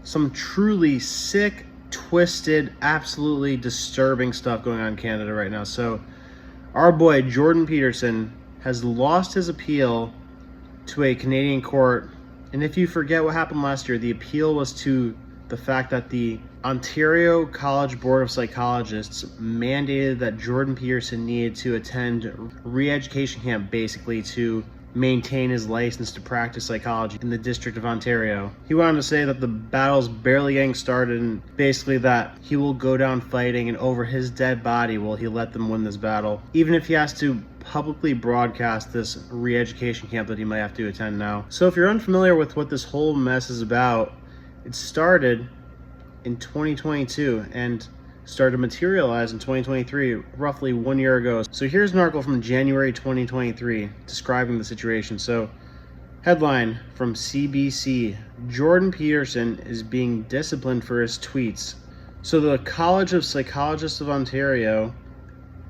some truly sick, twisted, absolutely disturbing stuff going on in Canada right now. So our boy Jordan Peterson has lost his appeal to a Canadian court. And if you forget what happened last year, the appeal was to the fact that the Ontario College Board of Psychologists mandated that Jordan Peterson needed to attend re-education camp, basically to maintain his license to practice psychology in the District of Ontario. He went on to say that the battle's barely getting started, and basically that he will go down fighting, and over his dead body will he let them win this battle, even if he has to publicly broadcast this re-education camp that he might have to attend now. So if you're unfamiliar with what this whole mess is about, it started in 2022 and started to materialize in 2023, roughly 1 year ago. So here's an article from January 2023 describing the situation. So headline from CBC, Jordan Peterson is being disciplined for his tweets. So the College of Psychologists of Ontario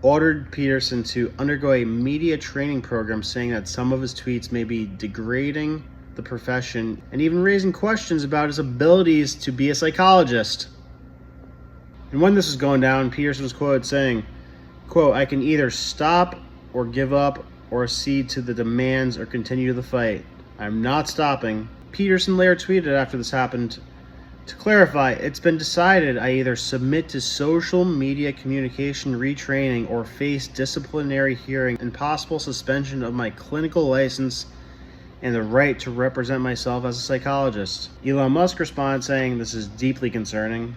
ordered Peterson to undergo a media training program, saying that some of his tweets may be degrading the profession and even raising questions about his abilities to be a psychologist. And when this was going down, Peterson was quoted saying, quote, "I can either stop or give up or cede to the demands or continue the fight. I'm not stopping." Peterson later tweeted after this happened, "To clarify, it's been decided I either submit to social media communication retraining or face disciplinary hearing and possible suspension of my clinical license and the right to represent myself as a psychologist." Elon Musk responded saying, "This is deeply concerning.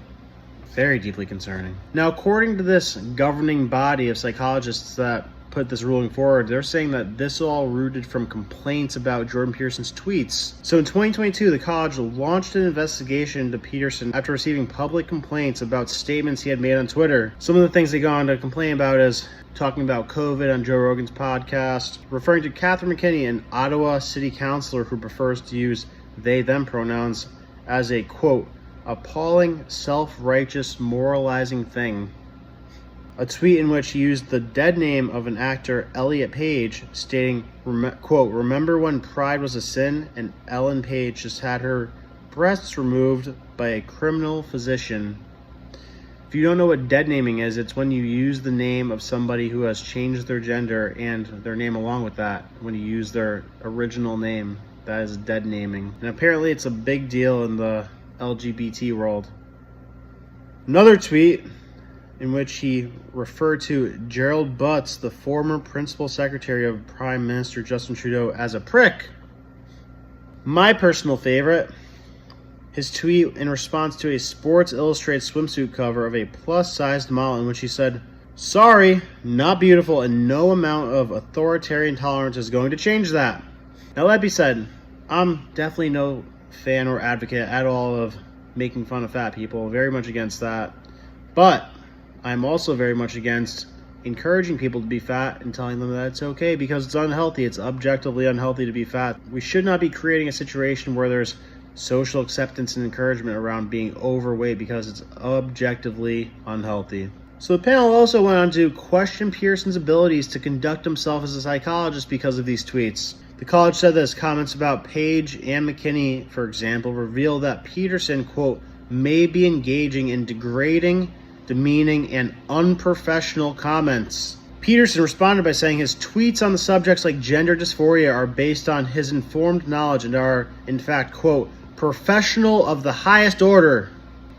Very deeply concerning." Now, according to this governing body of psychologists that put this ruling forward, they're saying that this all rooted from complaints about Jordan Peterson's tweets. So in 2022, the college launched an investigation into Peterson after receiving public complaints about statements he had made on Twitter. Some of the things they got on to complain about is talking about COVID on Joe Rogan's podcast, referring to Catherine McKinney, an Ottawa city councilor who prefers to use they-them pronouns, as a, quote, appalling, self-righteous, moralizing thing. A tweet in which he used the dead name of an actor, Elliot Page, stating, quote, "Remember when pride was a sin and Ellen Page just had her breasts removed by a criminal physician." If you don't know what dead naming is, it's when you use the name of somebody who has changed their gender and their name along with that. When you use their original name, that is dead naming. And apparently it's a big deal in the LGBT world. Another tweet in which he referred to Gerald Butts, the former principal secretary of Prime Minister Justin Trudeau, as a prick. My personal favorite, his tweet in response to a Sports Illustrated swimsuit cover of a plus-sized model in which he said, "Sorry, not beautiful, and no amount of authoritarian tolerance is going to change that." Now, that be said, I'm definitely no fan or advocate at all of making fun of fat people. Very much against that. But I'm also very much against encouraging people to be fat and telling them that it's okay because it's unhealthy. It's objectively unhealthy to be fat. We should not be creating a situation where there's social acceptance and encouragement around being overweight because it's objectively unhealthy. So the panel also went on to question Peterson's abilities to conduct himself as a psychologist because of these tweets. The college said that comments about Page and McKinney, for example, reveal that Peterson, quote, may be engaging in degrading, demeaning, and unprofessional comments. Peterson responded by saying his tweets on the subjects like gender dysphoria are based on his informed knowledge and are, in fact, quote, professional of the highest order.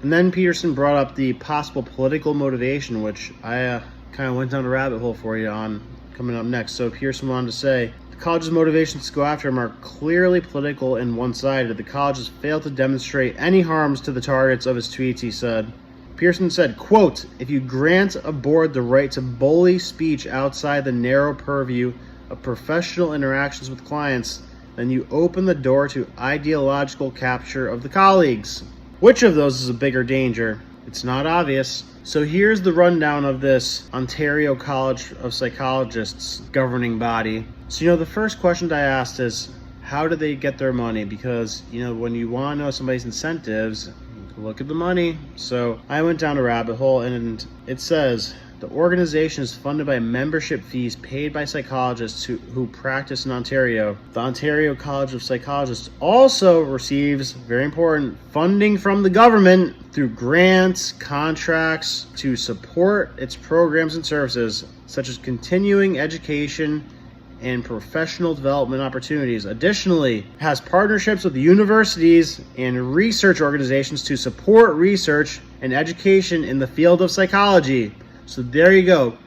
And then Peterson brought up the possible political motivation, which I kind of went down a rabbit hole for you on coming up next. So Peterson wanted to say, the college's motivations to go after him are clearly political and one-sided. The college has failed to demonstrate any harms to the targets of his tweets, he said. Peterson said, quote, if you grant a board the right to bully speech outside the narrow purview of professional interactions with clients, then you open the door to ideological capture of the colleagues. Which of those is a bigger danger? It's not obvious. So here's the rundown of this Ontario College of Psychologists governing body. So, the first question I asked is, how do they get their money? Because, when you want to know somebody's incentives, look at the money. So I went down a rabbit hole, and it says the organization is funded by membership fees paid by psychologists who practice in Ontario. The Ontario College of Psychologists also receives, very important, funding from the government through grants, contracts to support its programs and services, such as continuing education and professional development opportunities. Additionally, has partnerships with universities and research organizations to support research and education in the field of psychology. So there you go.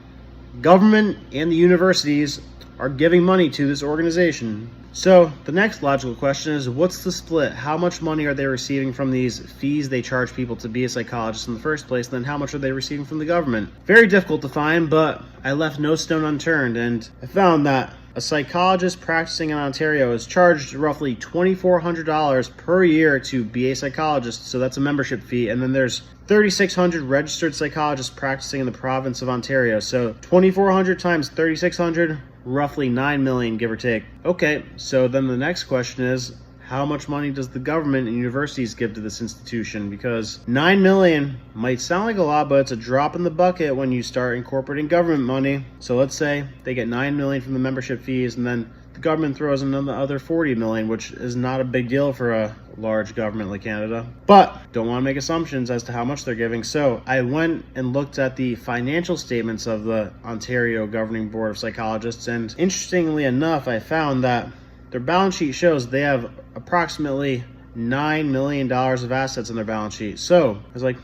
Government and the universities are giving money to this organization. So the next logical question is, what's the split? How much money are they receiving from these fees they charge people to be a psychologist in the first place? And then how much are they receiving from the government? Very difficult to find, but I left no stone unturned, and I found that a psychologist practicing in Ontario is charged roughly $2,400 per year to be a psychologist, so that's a membership fee. And then there's 3,600 registered psychologists practicing in the province of Ontario. So 2,400 times 3,600, roughly 9 million, give or take. Okay, so then the next question is, how much money does the government and universities give to this institution? Because 9 million might sound like a lot, but it's a drop in the bucket when you start incorporating government money. So let's say they get 9 million from the membership fees, and then the government throws in another 40 million, which is not a big deal for a large government like Canada. But don't want to make assumptions as to how much they're giving. So I went and looked at the financial statements of the Ontario Governing Board of Psychologists, and interestingly enough, I found that their balance sheet shows they have approximately $9 million of assets in their balance sheet. So I was like,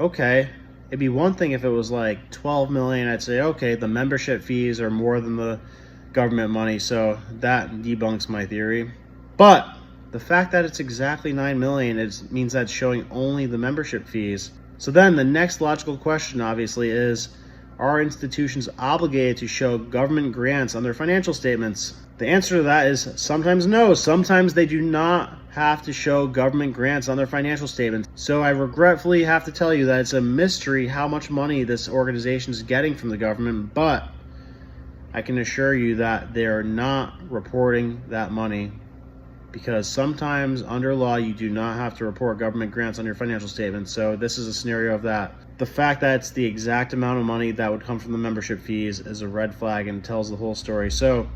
okay. It'd be one thing if it was like 12 million. I'd say, okay, the membership fees are more than the government money. So that debunks my theory. But the fact that it's exactly 9 million, means that's showing only the membership fees. So then the next logical question, obviously, is, are institutions obligated to show government grants on their financial statements? The answer to that is sometimes no. Sometimes they do not have to show government grants on their financial statements. So I regretfully have to tell you that it's a mystery how much money this organization is getting from the government, but I can assure you that they're not reporting that money, because sometimes under law you do not have to report government grants on your financial statements. So this is a scenario of that. The fact that it's the exact amount of money that would come from the membership fees is a red flag and tells the whole story. So,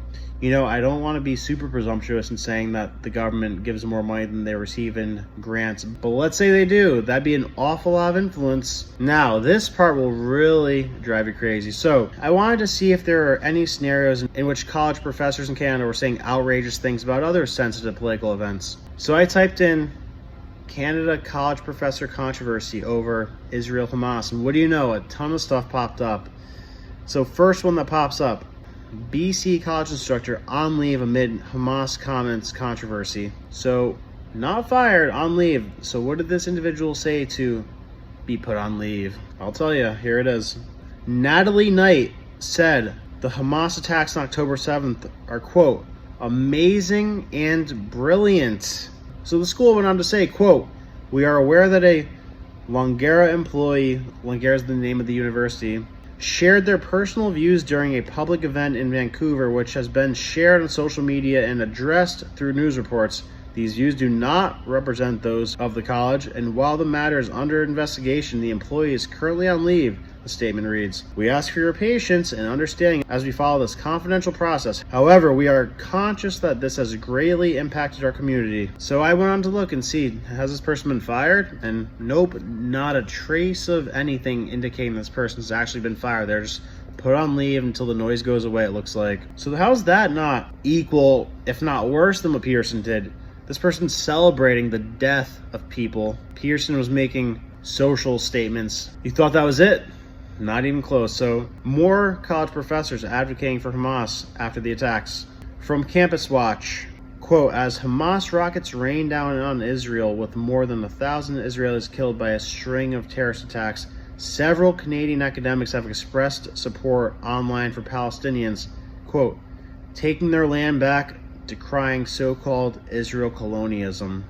I don't want to be super presumptuous in saying that the government gives more money than they receive in grants, but let's say they do. That'd be an awful lot of influence. Now, this part will really drive you crazy. So I wanted to see if there are any scenarios in which college professors in Canada were saying outrageous things about other sensitive political events. So I typed in Canada college professor controversy over Israel-Hamas, and what do you know? A ton of stuff popped up. So first one that pops up, BC college instructor on leave amid Hamas comments controversy. So not fired, on leave. So what did this individual say to be put on leave? I'll tell you, here it is. Natalie Knight said the Hamas attacks on October 7th are, quote, amazing and brilliant. So the school went on to say, quote, we are aware that a Langara employee, Langara is the name of the university, shared their personal views during a public event in Vancouver, which has been shared on social media and addressed through news reports. These views do not represent those of the college, and while the matter is under investigation, the employee is currently on leave. The statement reads, we ask for your patience and understanding as we follow this confidential process. However, we are conscious that this has greatly impacted our community. So I went on to look and see, has this person been fired? And nope, not a trace of anything indicating this person's actually been fired. They're just put on leave until the noise goes away, it looks like. So how's that not equal, if not worse, than what Peterson did? This person's celebrating the death of people. Peterson was making social statements. You thought that was it? Not even close. So more college professors advocating for Hamas after the attacks. From Campus Watch, quote, as Hamas rockets rain down on Israel with more than 1,000 Israelis killed by a string of terrorist attacks, several Canadian academics have expressed support online for Palestinians, quote, taking their land back, decrying so-called Israel colonialism.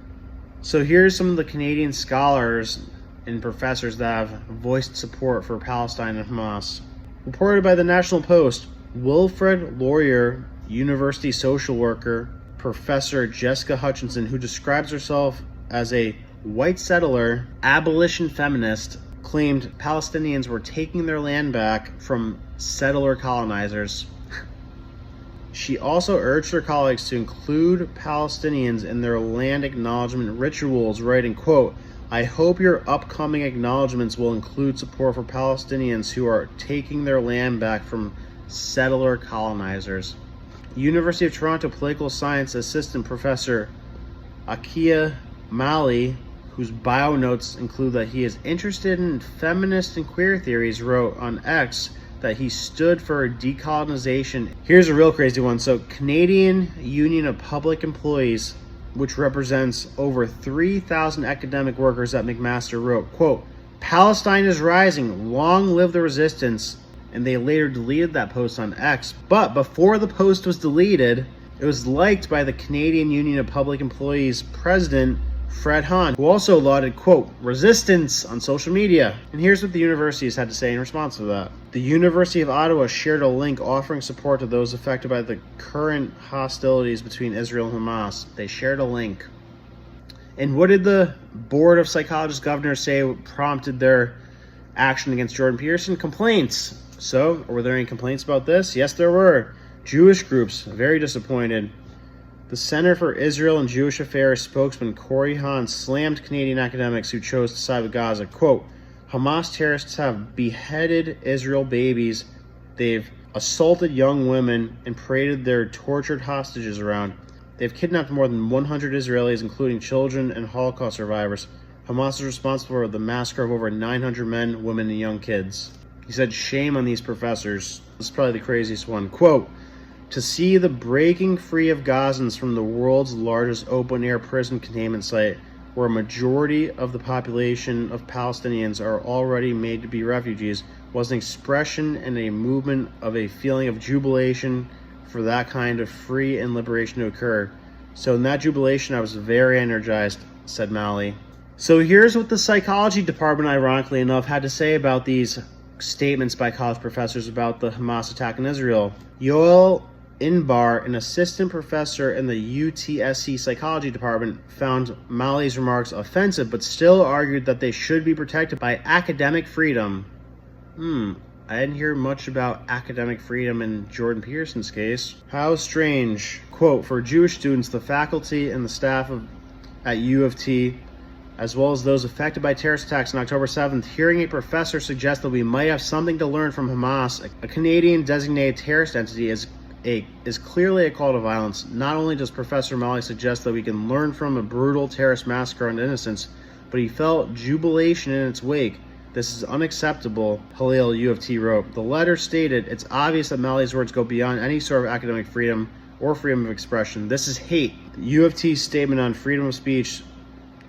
So here's some of the Canadian scholars and professors that have voiced support for Palestine and Hamas. Reported by the National Post, Wilfred Laurier, university social worker, Professor Jessica Hutchinson, who describes herself as a white settler, abolition feminist, claimed Palestinians were taking their land back from settler colonizers. She also urged her colleagues to include Palestinians in their land acknowledgement rituals, writing, quote, "I hope your upcoming acknowledgements will include support for Palestinians who are taking their land back from settler colonizers." University of Toronto political science assistant professor Akia Mali, whose bio notes include that he is interested in feminist and queer theories, wrote on X that he stood for decolonization. Here's a real crazy one. So Canadian Union of Public Employees, which represents over 3,000 academic workers at McMaster, wrote, quote, "Palestine is rising, long live the resistance." And they later deleted that post on X. But before the post was deleted, it was liked by the Canadian Union of Public Employees president, Fred Hahn, who also lauded, quote, "resistance" on social media. And here's what the universities had to say in response to that. The University of Ottawa shared a link offering support to those affected by the current hostilities between Israel and Hamas. They shared a link. And what did the Board of Psychologist Governors say prompted their action against Jordan Peterson? Complaints. So, were there any complaints about this? Yes, there were. Jewish groups, very disappointed. The Center for Israel and Jewish Affairs spokesman Corey Hahn slammed Canadian academics who chose to side with Gaza. Quote, "Hamas terrorists have beheaded Israel babies, they've assaulted young women, and paraded their tortured hostages around. They've kidnapped more than 100 Israelis, including children and Holocaust survivors. Hamas is responsible for the massacre of over 900 men, women, and young kids." He said, "Shame on these professors." This is probably the craziest one. Quote, "To see the breaking free of Gazans from the world's largest open-air prison containment site, where a majority of the population of Palestinians are already made to be refugees, was an expression and a movement of a feeling of jubilation for that kind of free and liberation to occur. So in that jubilation, I was very energized," said Mali. So here's what the psychology department, ironically enough, had to say about these statements by college professors about the Hamas attack on Israel. Yoel Inbar, an assistant professor in the UTSC psychology department, found Mali's remarks offensive, but still argued that they should be protected by academic freedom. I didn't hear much about academic freedom in Jordan Peterson's case. How strange. Quote, "For Jewish students, the faculty and the staff at U of T, as well as those affected by terrorist attacks on October 7th, hearing a professor suggest that we might have something to learn from Hamas, a Canadian designated terrorist entity, is clearly a call to violence. Not only does Professor Mali suggest that we can learn from a brutal terrorist massacre on innocents, but he felt jubilation in its wake. This is unacceptable," Halil, U of T, wrote. The letter stated, "It's obvious that Mali's words go beyond any sort of academic freedom or freedom of expression. This is hate." The U of T statement on freedom of speech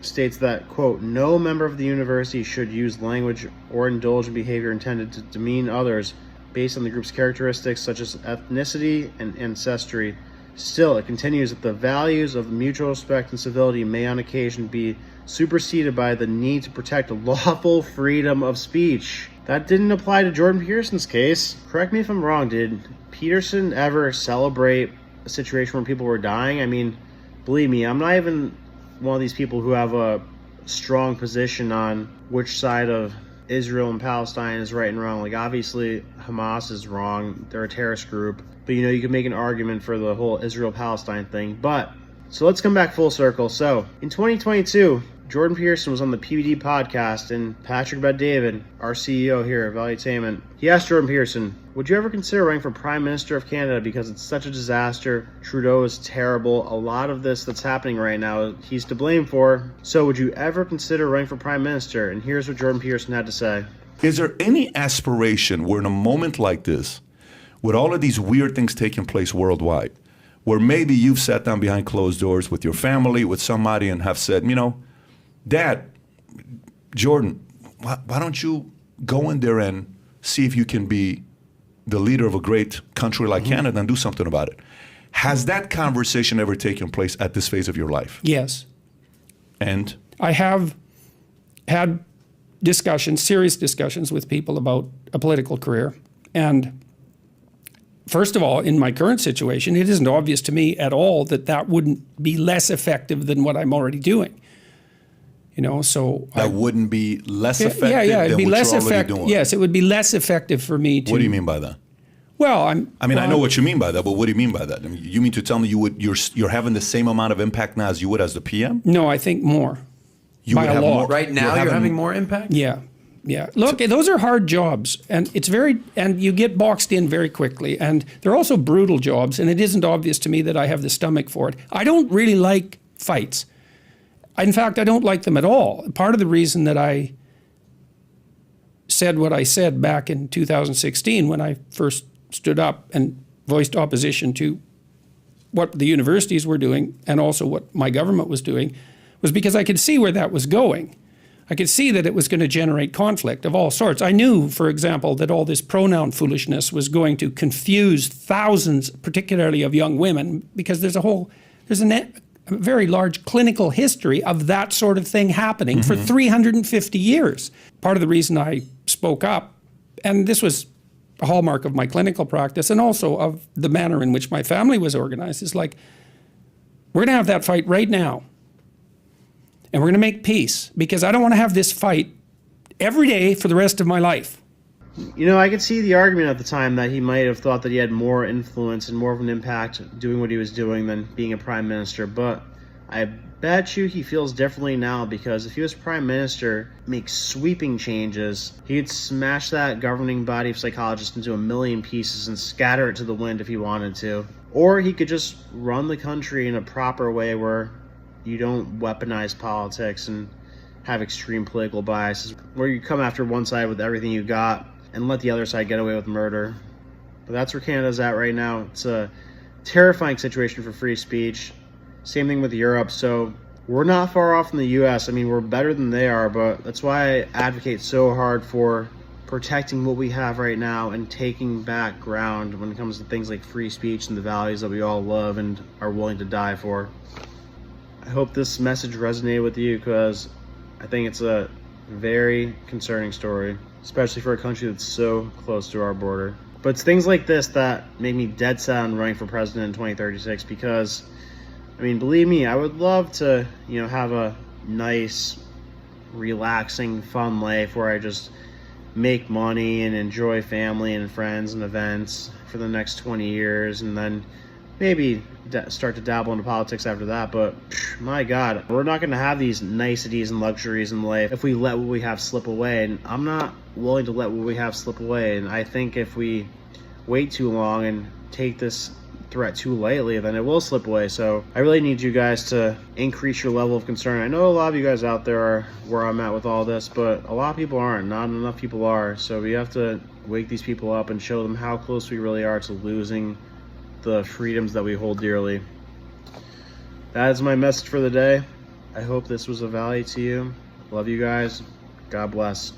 states that, quote, "No member of the university should use language or indulge in behavior intended to demean others based on the group's characteristics such as ethnicity and ancestry. Still, it continues that the values of mutual respect and civility may on occasion be superseded by the need to protect lawful freedom of speech." That didn't apply to Jordan Peterson's case. Correct me if I'm wrong, did Peterson ever celebrate a situation where people were dying? I mean, believe me, I'm not even one of these people who have a strong position on which side of Israel and Palestine is right and wrong. Like, obviously, Hamas is wrong. They're a terrorist group. But, you know, you can make an argument for the whole Israel-Palestine thing. But, so let's come back full circle. So, in 2022, Jordan Peterson was on the PBD podcast, and Patrick Bet-David, our CEO here at Valuetainment, he asked Jordan Peterson, "Would you ever consider running for Prime Minister of Canada because it's such a disaster? Trudeau is terrible. A lot of this that's happening right now, he's to blame for. So would you ever consider running for Prime Minister?" And here's what Jordan Peterson had to say. Is there any aspiration where in a moment like this, with all of these weird things taking place worldwide, where maybe you've sat down behind closed doors with your family, with somebody, and have said, you know, Dad, Jordan, why don't you go in there and see if you can be the leader of a great country like Canada and do something about it? Has that conversation ever taken place at this phase of your life? Yes. And? I have had discussions, serious discussions with people about a political career. And first of all, in my current situation, it isn't obvious to me at all that that wouldn't be less effective than what I'm already doing. So That wouldn't be less effective it'd than be what less you're already effective. doing. Yes, it would be less effective for me to. What do you mean by that? Well, I know what you mean by that, but what do you mean by that? I mean, you mean to tell me you're having the same amount of impact now as you would as the PM? No, I think more. You By would a have lot. more. Right now, you're having more impact? Yeah. Look, those are hard jobs, and and you get boxed in very quickly, and they're also brutal jobs, and it isn't obvious to me that I have the stomach for it. I don't really like fights. In fact, I don't like them at all. Part of the reason that I said what I said back in 2016 when I first stood up and voiced opposition to what the universities were doing and also what my government was doing was because I could see where that was going. I could see that it was going to generate conflict of all sorts. I knew, for example, that all this pronoun foolishness was going to confuse thousands, particularly of young women, because there's a very large clinical history of that sort of thing happening for 350 years. Part of the reason I spoke up, and this was a hallmark of my clinical practice and also of the manner in which my family was organized, is like, we're going to have that fight right now. And we're going to make peace, because I don't want to have this fight every day for the rest of my life. I could see the argument at the time that he might have thought that he had more influence and more of an impact doing what he was doing than being a prime minister. But I bet you he feels differently now, because if he was prime minister, make sweeping changes, he'd smash that governing body of psychologists into a million pieces and scatter it to the wind if he wanted to. Or he could just run the country in a proper way where you don't weaponize politics and have extreme political biases, where you come after one side with everything you got and let the other side get away with murder. But that's where Canada's at right now. It's a terrifying situation for free speech. Same thing with Europe. So we're not far off from the US. I mean, we're better than they are, but that's why I advocate so hard for protecting what we have right now and taking back ground when it comes to things like free speech and the values that we all love and are willing to die for. I hope this message resonated with you, because I think it's a very concerning story, especially for a country that's so close to our border. But it's things like this that make me dead set on running for president in 2036, because, I mean, believe me, I would love to, have a nice, relaxing, fun life where I just make money and enjoy family and friends and events for the next 20 years, and then maybe start to dabble into politics after that. But my God, we're not going to have these niceties and luxuries in life if we let what we have slip away. And I'm not willing to let what we have slip away. And I think if we wait too long and take this threat too lightly, then it will slip away. So I really need you guys to increase your level of concern. I know a lot of you guys out there are where I'm at with all this, but a lot of people aren't. Not enough people are. So we have to wake these people up and show them how close we really are to losing the freedoms that we hold dearly. That is my message for the day. I hope this was of value to you. Love you guys. God bless.